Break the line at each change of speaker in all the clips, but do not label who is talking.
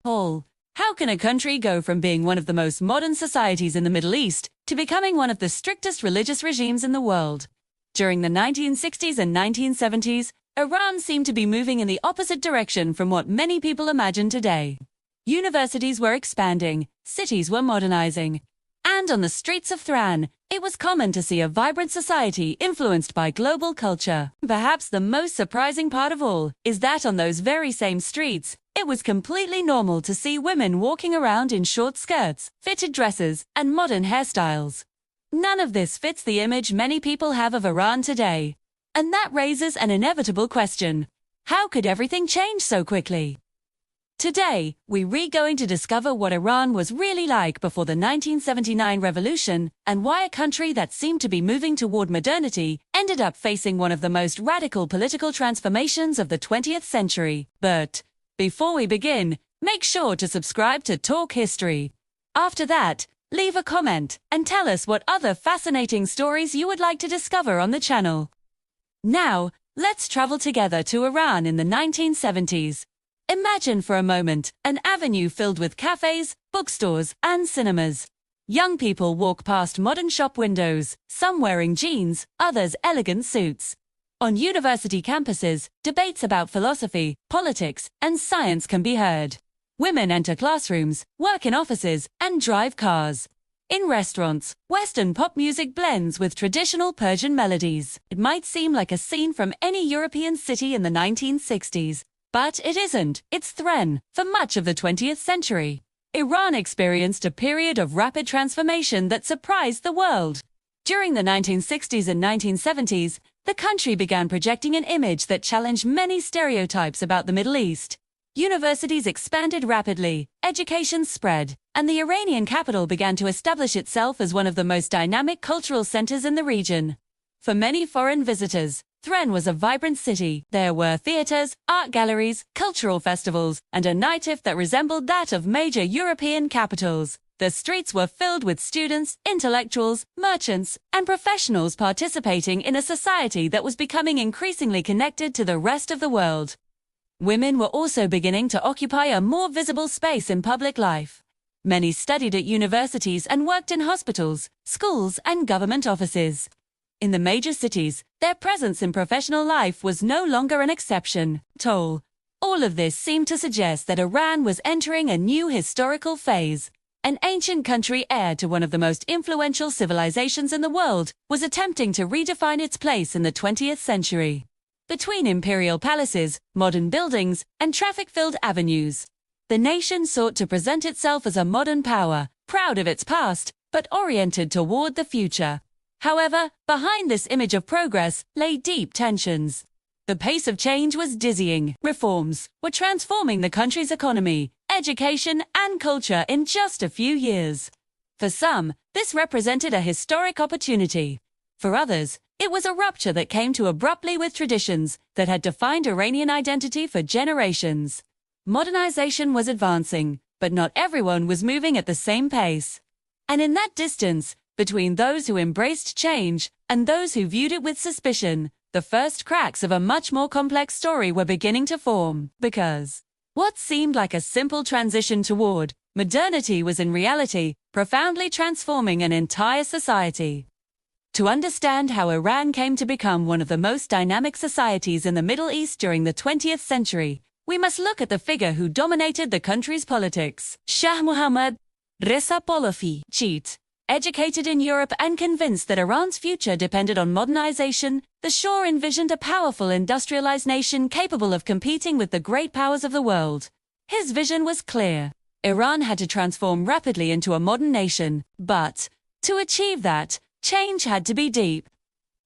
Paul, how can a country go from being one of the most modern societies in the Middle East to becoming one of the strictest religious regimes in the world? During the 1960s and 1970s, Iran seemed to be moving in the opposite direction from what many people imagine today. Universities were expanding, cities were modernizing, and on the streets of Tehran, it was common to see a vibrant society influenced by global culture. Perhaps the most surprising part of all is that on those very same streets, it was completely normal to see women walking around in short skirts, fitted dresses, and modern hairstyles. None of this fits the image many people have of Iran today. And that raises an inevitable question. How could everything change so quickly? Today, we're going to discover what Iran was really like before the 1979 revolution and why a country that seemed to be moving toward modernity ended up facing one of the most radical political transformations of the 20th century. But before we begin, make sure to subscribe to Talk History. After that, leave a comment and tell us what other fascinating stories you would like to discover on the channel. Now, let's travel together to Iran in the 1970s. Imagine for a moment an avenue filled with cafes, bookstores, and cinemas. Young people walk past modern shop windows, some wearing jeans, others elegant suits. On university campuses, debates about philosophy, politics, and science can be heard. Women enter classrooms, work in offices, and drive cars. In restaurants, Western pop music blends with traditional Persian melodies. It might seem like a scene from any European city in the 1960s. But it isn't. It's Tehran for much of the 20th century. Iran experienced a period of rapid transformation that surprised the world. During the 1960s and 1970s, the country began projecting an image that challenged many stereotypes about the Middle East. Universities expanded rapidly, education spread, and the Iranian capital began to establish itself as one of the most dynamic cultural centers in the region. For many foreign visitors, Tehran was a vibrant city. There were theaters, art galleries, cultural festivals, and a nightlife that resembled that of major European capitals. The streets were filled with students, intellectuals, merchants, and professionals participating in a society that was becoming increasingly connected to the rest of the world. Women were also beginning to occupy a more visible space in public life. Many studied at universities and worked in hospitals, schools, and government offices. In the major cities, their presence in professional life was no longer an exception. All of this seemed to suggest that Iran was entering a new historical phase. An ancient country heir to one of the most influential civilizations in the world was attempting to redefine its place in the 20th century. Between imperial palaces, modern buildings, and traffic-filled avenues, the nation sought to present itself as a modern power, proud of its past, but oriented toward the future. However, behind this image of progress lay deep tensions. The pace of change was dizzying. Reforms were transforming the country's economy, education, and culture in just a few years. For some, this represented a historic opportunity. For others, it was a rupture that came too abruptly with traditions that had defined Iranian identity for generations. Modernization was advancing, but not everyone was moving at the same pace. And in that distance, between those who embraced change and those who viewed it with suspicion, the first cracks of a much more complex story were beginning to form. Because what seemed like a simple transition toward modernity was in reality profoundly transforming an entire society. To understand how Iran came to become one of the most dynamic societies in the Middle East during the 20th century, we must look at the figure who dominated the country's politics. Shah Mohammad Reza Pahlavi. Educated in Europe and convinced that Iran's future depended on modernization, the Shah envisioned a powerful industrialized nation capable of competing with the great powers of the world. His vision was clear. Iran had to transform rapidly into a modern nation, but to achieve that, change had to be deep.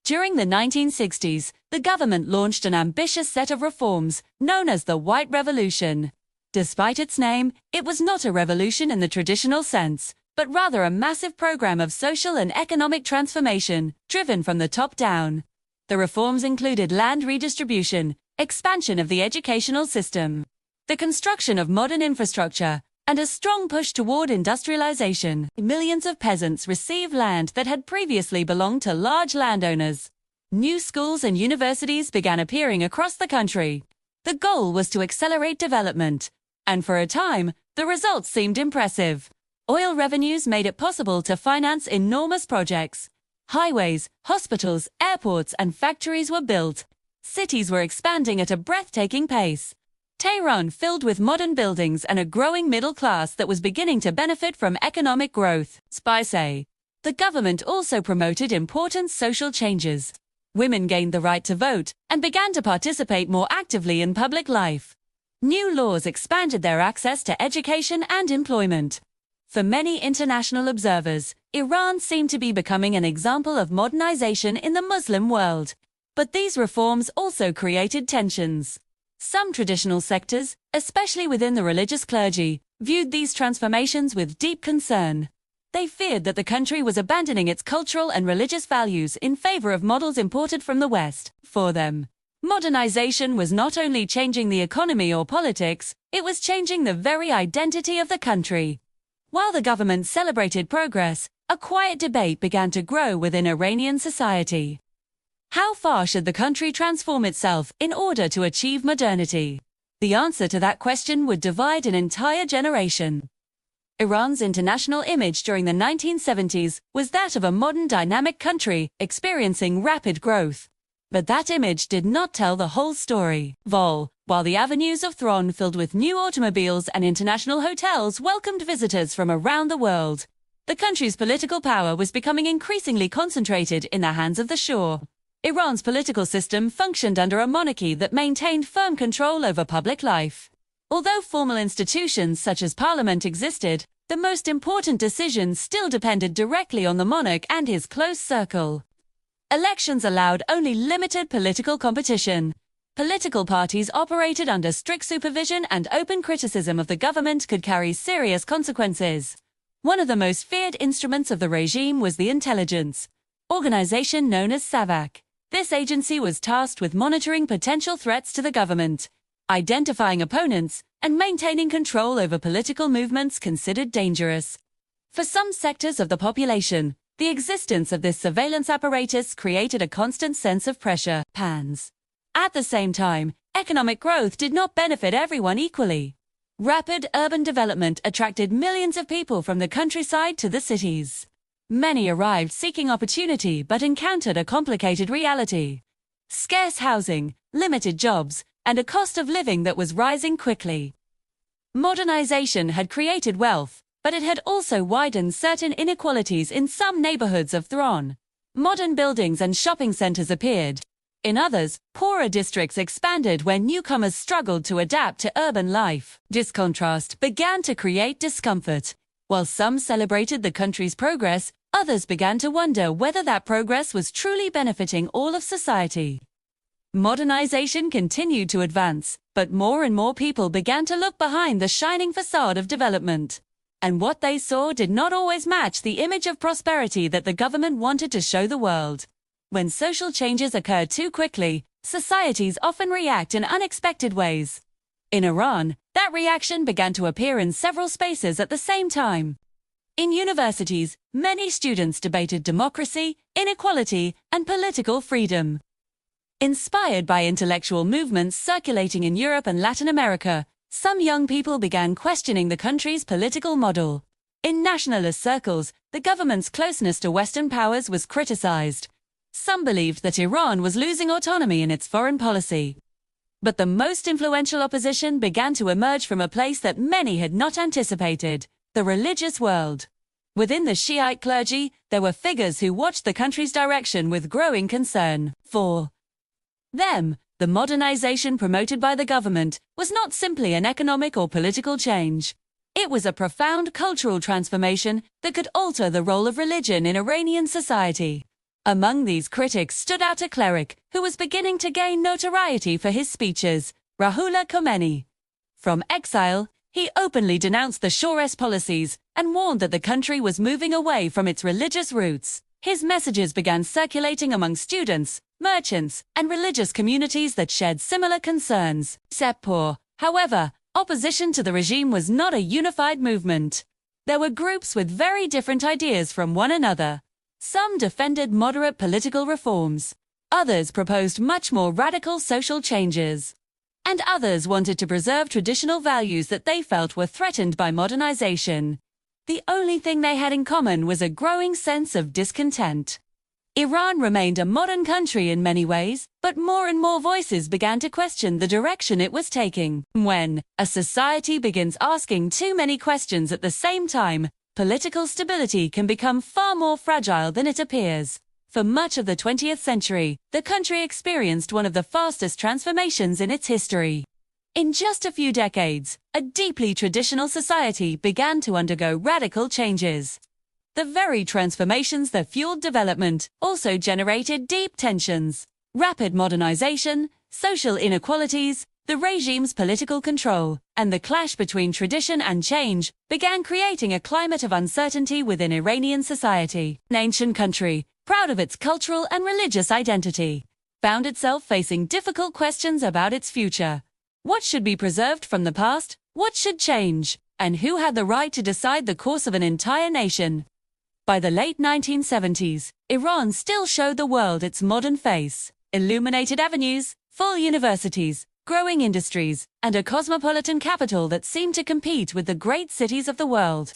During the 1960s, the government launched an ambitious set of reforms known as the White Revolution. Despite its name, it was not a revolution in the traditional sense, but rather a massive program of social and economic transformation, driven from the top down. The reforms included land redistribution, expansion of the educational system, the construction of modern infrastructure, and a strong push toward industrialization. Millions of peasants received land that had previously belonged to large landowners. New schools and universities began appearing across the country. The goal was to accelerate development, and for a time, The results seemed impressive. Oil revenues made it possible to finance enormous projects. Highways, hospitals, airports, and factories were built. Cities were expanding at a breathtaking pace. Tehran filled with modern buildings and a growing middle class that was beginning to benefit from economic growth. Spies say. The government also promoted important social changes. Women gained the right to vote and began to participate more actively in public life. New laws expanded their access to education and employment. For many international observers, Iran seemed to be becoming an example of modernization in the Muslim world. But these reforms also created tensions. Some traditional sectors, especially within the religious clergy, viewed these transformations with deep concern. They feared that the country was abandoning its cultural and religious values in favor of models imported from the West. For them, modernization was not only changing the economy or politics, it was changing the very identity of the country. While the government celebrated progress, a quiet debate began to grow within Iranian society. How far should the country transform itself in order to achieve modernity? The answer to that question would divide an entire generation. Iran's international image during the 1970s was that of a modern dynamic country experiencing rapid growth. But that image did not tell the whole story. While the avenues of Tehran filled with new automobiles and international hotels welcomed visitors from around the world, the country's political power was becoming increasingly concentrated in the hands of the Shah. Iran's political system functioned under a monarchy that maintained firm control over public life. Although formal institutions such as parliament existed, the most important decisions still depended directly on the monarch and his close circle. Elections allowed only limited political competition. Political parties operated under strict supervision, and open criticism of the government could carry serious consequences. One of the most feared instruments of the regime was the intelligence organization known as SAVAK. This agency was tasked with monitoring potential threats to the government, identifying opponents, and maintaining control over political movements considered dangerous. For some sectors of the population, the existence of this surveillance apparatus created a constant sense of pressure. At the same time, economic growth did not benefit everyone equally. Rapid urban development attracted millions of people from the countryside to the cities. Many arrived seeking opportunity but encountered a complicated reality: scarce housing, limited jobs, and a cost of living that was rising quickly. Modernization had created wealth, but it had also widened certain inequalities in some neighborhoods of Tehran. Modern buildings and shopping centers appeared. In others, poorer districts expanded where newcomers struggled to adapt to urban life. This contrast began to create discomfort. While some celebrated the country's progress, others began to wonder whether that progress was truly benefiting all of society. Modernization continued to advance, but more and more people began to look behind the shining facade of development. And what they saw did not always match the image of prosperity that the government wanted to show the world. When social changes occur too quickly, societies often react in unexpected ways. In Iran, that reaction began to appear in several spaces at the same time. In universities, many students debated democracy, inequality, and political freedom. Inspired by intellectual movements circulating in Europe and Latin America, some young people began questioning the country's political model. In nationalist circles, the government's closeness to Western powers was criticized. Some believed that Iran was losing autonomy in its foreign policy. But the most influential opposition began to emerge from a place that many had not anticipated: the religious world. Within the Shiite clergy, there were figures who watched the country's direction with growing concern. For them, the modernization promoted by the government was not simply an economic or political change. It was a profound cultural transformation that could alter the role of religion in Iranian society. Among these critics stood out a cleric who was beginning to gain notoriety for his speeches, Ruhollah Khomeini. From exile, he openly denounced the Shah's policies and warned that the country was moving away from its religious roots. His messages began circulating among students, merchants, and religious communities that shared similar concerns. However, opposition to the regime was not a unified movement. There were groups with very different ideas from one another. Some defended moderate political reforms. Others proposed much more radical social changes. and others wanted to preserve traditional values that they felt were threatened by modernization. The only thing they had in common was a growing sense of discontent. Iran remained a modern country in many ways, but more and more voices began to question the direction it was taking. When a society begins asking too many questions at the same time, political stability can become far more fragile than it appears. For much of the 20th century, the country experienced one of the fastest transformations in its history. In just a few decades, a deeply traditional society began to undergo radical changes. The very transformations that fueled development also generated deep tensions. Rapid modernization, social inequalities, the regime's political control, and the clash between tradition and change began creating a climate of uncertainty within Iranian society. An ancient country, proud of its cultural and religious identity, found itself facing difficult questions about its future. What should be preserved from the past? What should change? And who had the right to decide the course of an entire nation? By the late 1970s, Iran still showed the world its modern face. Illuminated avenues, full universities, growing industries, and a cosmopolitan capital that seemed to compete with the great cities of the world.